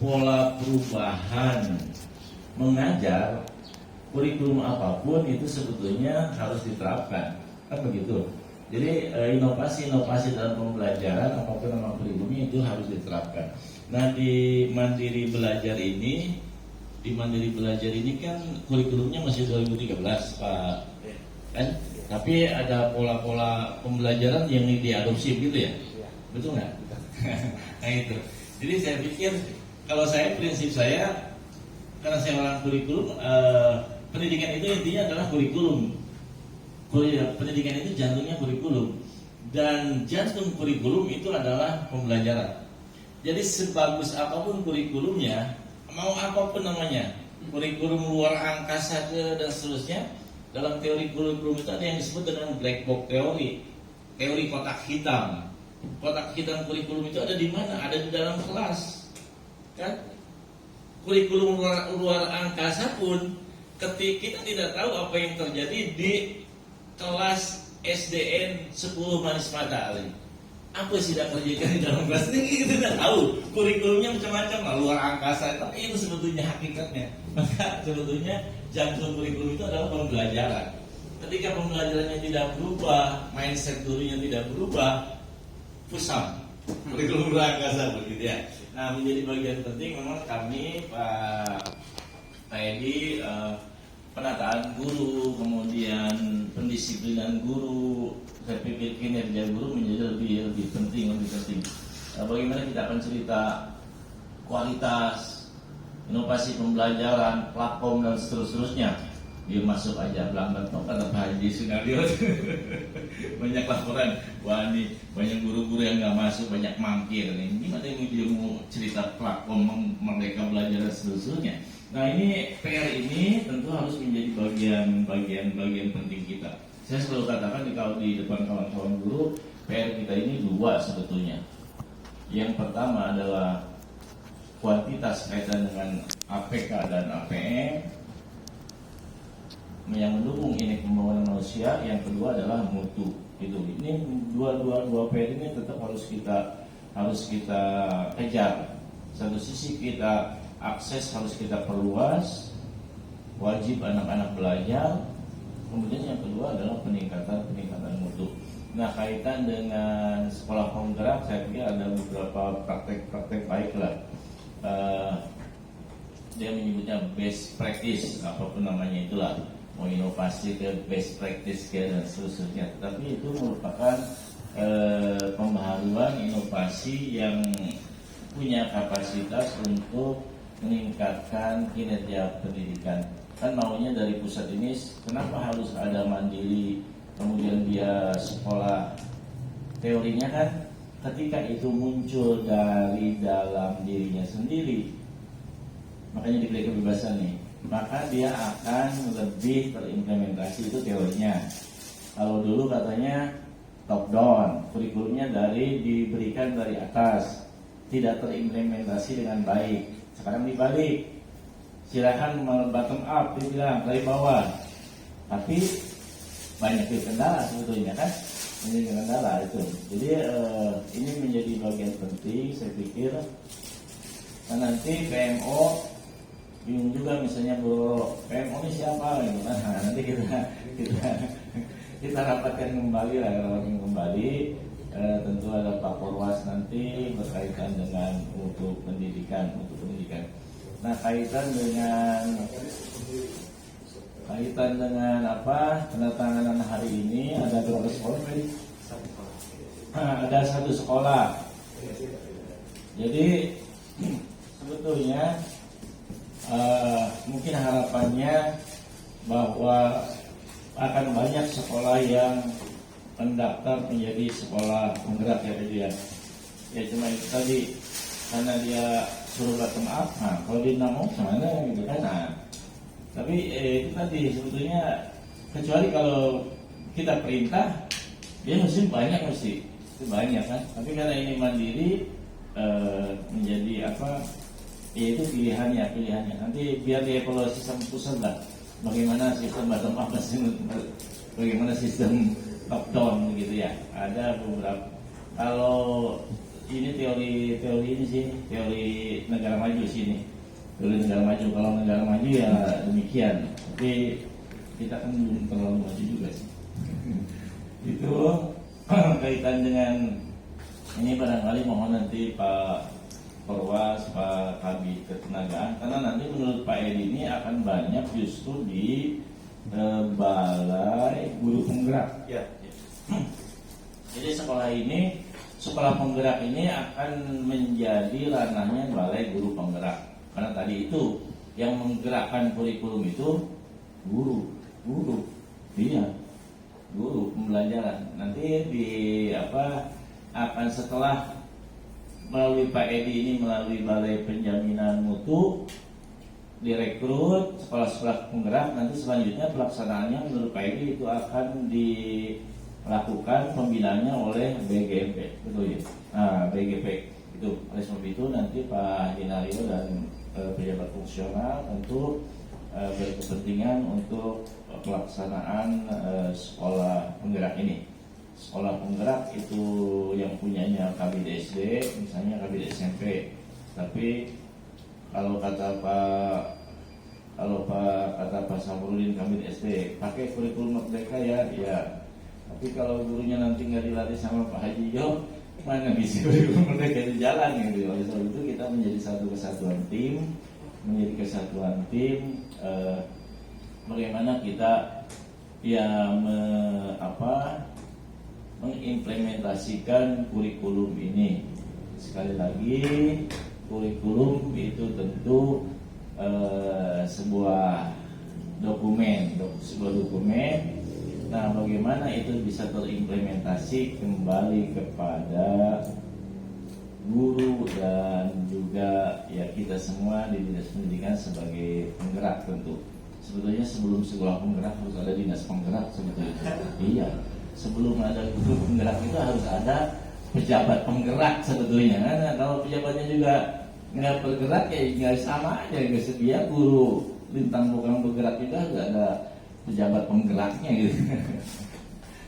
pola perubahan mengajar, kurikulum apapun itu sebetulnya harus diterapkan, kan begitu. Jadi inovasi-inovasi dalam pembelajaran apapun nama kurikulumnya itu harus diterapkan. Nah di Mandiri Belajar ini kan kurikulumnya masih 2013 Pak, kan? Tapi ada pola-pola pembelajaran yang diadopsi gitu ya, betul nggak? Nah itu. Jadi saya pikir kalau prinsip saya, karena saya orang kurikulum, pendidikan itu intinya adalah kurikulum. Pendidikan itu jantungnya kurikulum, dan jantung kurikulum itu adalah pembelajaran. Jadi sebagus apapun kurikulumnya, mau apapun namanya, kurikulum luar angkasa dan seterusnya, dalam teori kurikulum itu ada yang disebut dengan black box teori, teori kotak hitam. Kotak hitam kurikulum itu ada di mana? Ada di dalam kelas, kan? Kurikulum luar angkasa pun, ketika kita tidak tahu apa yang terjadi di kelas SDN 10 Manis Madali, apa sih tidak kerjakan di dalam kelas ini, kita tidak tahu. Kurikulumnya macam-macam lah, luar angkasa, tapi itu sebetulnya hakikatnya. Maka sebetulnya jantung kurikulum itu adalah pembelajaran. Ketika pembelajarannya tidak berubah, mindset gurunya tidak berubah, pusam kurikulum luar angkasa begitu ya. Nah, menjadi bagian penting memang kami Pak Edi, penataan guru, kemudian pendisiplinan guru, saya pikir kinerja guru menjadi lebih penting. Bagaimana kita akan cerita kualitas, inovasi pembelajaran, platform dan seterusnya. Dia masuk aja pelan-pelan, kata Pak Haji Sunario. Banyak laporan, wah ini banyak guru-guru yang nggak masuk, banyak mangkir. Gimana yang dia mau cerita platform Merdeka Belajar dan seterusnya. Nah ini PR ini tentu harus menjadi bagian penting kita. Saya selalu katakan kalau di depan kawan-kawan guru, PR kita ini dua sebetulnya. Yang pertama adalah kuantitas kaitan dengan APK dan APM yang mendukung ini pembangunan manusia. Yang kedua adalah mutu. Ini dua PR ini tetap harus kita kejar. Satu sisi kita akses harus kita perluas, wajib anak-anak belajar. Kemudian yang kedua adalah peningkatan mutu. Nah, kaitan dengan sekolah penggerak, saya pikir ada beberapa praktek baik lah. Dia menyebutnya best practice, apapun namanya itulah, mau inovasi ke best practice dan seterusnya. Tetapi itu merupakan pembaharuan inovasi yang punya kapasitas untuk meningkatkan kinerja pendidikan. Kan maunya dari pusat ini, kenapa harus ada mandiri, kemudian dia sekolah. Teorinya kan ketika itu muncul dari dalam dirinya sendiri, makanya diberi kebebasan nih, maka dia akan lebih terimplementasi, itu teorinya. Kalau dulu katanya top down, kurikulumnya diberikan dari atas, tidak terimplementasi dengan baik. Sekarang dibalik, silakan bottom up, dibilang dari bawah. Tapi banyak kendala sebetulnya kan, ini kendala itu. Jadi ini menjadi bagian penting, saya pikir. Dan nanti PMO bingung juga, misalnya Bu PMO ini siapa gitu. Nah, nanti kita rapatkan kembali. Tentu ada Pak Porwas nanti berkaitan dengan untuk pendidikan. Nah, kaitan dengan apa penandatanganan hari ini, ada berapa sekolah? Ada satu sekolah. Jadi sebetulnya mungkin harapannya bahwa akan banyak sekolah yang mendaftar menjadi sekolah penggerak ya. Ya cuma itu tadi, karena dia suruh bottom up. Nah, kalau dia nggak mau gimana gitu kan. Nah, tapi itu tadi sebetulnya, kecuali kalau kita perintah, dia mesti banyak kan. Tapi karena ini mandiri, menjadi apa? Ya itu pilihannya. Nanti biar dievaluasi sama pusat lah. Bagaimana sistem bottom up, bagaimana sistem top down gitu ya. Ada beberapa. Kalau ini teori ini sih, teori negara maju sini. Teori negara maju, kalau negara maju ya demikian. Tapi kita kan belum terlalu maju juga sih. Itu kaitan dengan ini, barangkali mohon nanti Pak Perwas, Pak Kabid Ketenagaan, karena nanti menurut Pak Edi ini akan banyak justru di balai guru penggerak. Ya. Jadi sekolah penggerak ini akan menjadi ranahnya balai guru penggerak. Karena tadi itu yang menggerakkan kurikulum itu guru, iya, guru pembelajaran. Nanti akan setelah melalui Pak Edi ini, melalui balai penjaminan mutu, direkrut sekolah-sekolah penggerak. Nanti selanjutnya pelaksanaannya menurut Pak Edi itu akan dilakukan pembinaannya oleh BGP, betul ya? Nah, BGP itu. Oleh sebab itu nanti Pak Dinario dan pejabat fungsional tentu berkepentingan untuk pelaksanaan sekolah penggerak ini. Sekolah penggerak itu yang punyanya Kabid SD, misalnya Kabid SMP. Tapi kalau kata Pak Samrudin Kabid SD, pakai kurikulum Merdeka ya. Tapi kalau gurunya nanti nggak dilatih sama Pak Haji Jo, mana bisa kurikulum Merdeka di jalan gitu. Oleh sebab itu kita menjadi satu kesatuan tim, bagaimana kita mengimplementasikan kurikulum ini. Sekali lagi, kurikulum itu tentu sebuah dokumen. Nah, bagaimana itu bisa terimplementasi kembali kepada guru dan juga ya kita semua di dinas pendidikan sebagai penggerak tentu. Sebetulnya sebelum sekolah penggerak harus ada dinas penggerak sebetulnya. Iya. Sebelum ada guru penggerak itu harus ada pejabat penggerak sebetulnya. Karena kalau pejabatnya juga nggak bergerak ya nggak sama aja, nggak sedia guru lintang bukan bergerak juga harus ada pejabat penggeraknya gitu.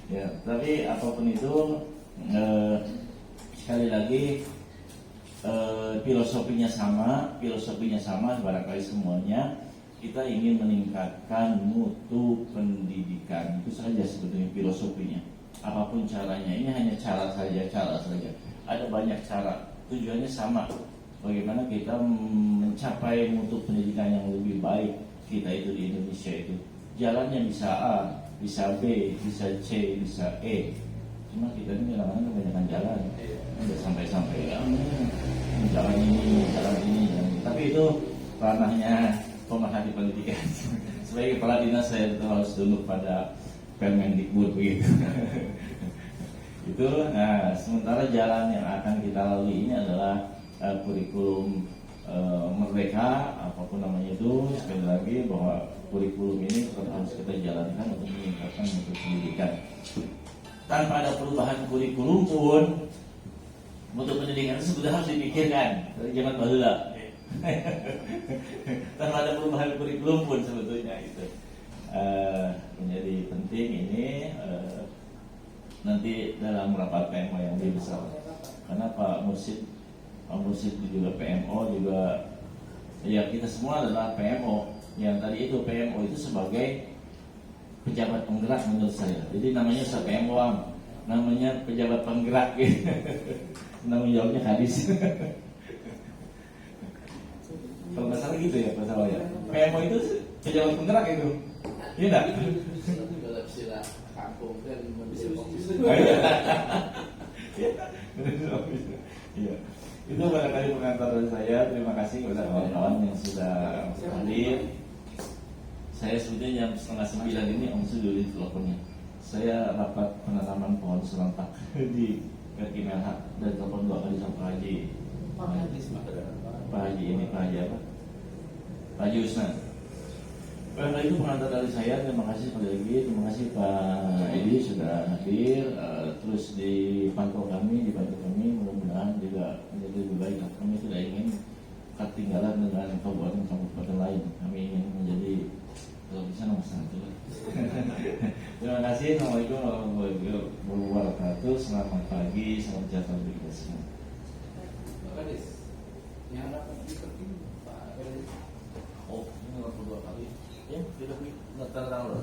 Ya, tapi apapun itu sekali lagi filosofinya sama barangkali semuanya. Kita ingin meningkatkan mutu pendidikan, itu saja sebetulnya filosofinya. Apapun caranya, ini hanya cara saja. Ada banyak cara, tujuannya sama. Bagaimana kita mencapai mutu pendidikan yang lebih baik kita itu di Indonesia itu. Jalannya bisa A, bisa B, bisa C, bisa E. Cuma kita ini kadang-kadang kebanyakan jalan, udah sampai jalan ini. Tapi itu ranahnya pemerhati pendidikan. Sebagai kepala dinas saya tetap harus tunduk pada Permendikbud begitu. Itu. Nah, sementara jalan yang akan kita lalui ini adalah kurikulum Merdeka, apapun namanya itu. Sekali lagi bahwa kurikulum ini tetap harus kita jalankan untuk meningkatkan mutu pendidikan. Tanpa ada perubahan kurikulum pun mutu pendidikan itu sebetulnya harus dipikirkan dari zaman baheula. Tanpa ada perubahan kurikulum pun sebetulnya itu menjadi penting ini nanti dalam rapat PMO yang lebih besar, karena Pak Mursid juga PMO juga, ya kita semua adalah PMO. Yang tadi itu PMO itu sebagai pejabat penggerak menurut saya. Jadi namanya PMO, namanya pejabat penggerak gitu. Nama jawabnya hadis. Kalau nggak salah gitu ya Pak Salah ya. PMO itu pejabat penggerak itu. Iya enggak? Dalam istilah kampung kan bisa fokus. Iya. Itu barangkali pengantar dari saya. Terima kasih kepada kawan-kawan yang sudah hadir. Saya sebetulnya jam 8:30 ini Om Suduri teleponnya. Saya rapat penanaman pohon serentak di Kimelhak dan telepon 2 kali sama Pak Haji. Pak Haji apa? Pak Haji Usnan. Itu pengantar dari saya. Terima kasih sekali lagi. Terima kasih Pak Edi sudah hadir. Terus dibantu kami. Mudah-mudahan juga menjadi lebih baik. Kami tidak ingin ketinggalan dengan kabupaten lain. Kami ingin menjadi kalau bisa nomor 1. Terima kasih. Assalamualaikum warahmatullahi wabarakatuh. Selamat pagi. Salam sejahtera bagi kita semua. Pak Kadis, yang dapat diperkin Pak Kadis. Oh, ini 82 kali. Ya, tidak tanda tangan loh.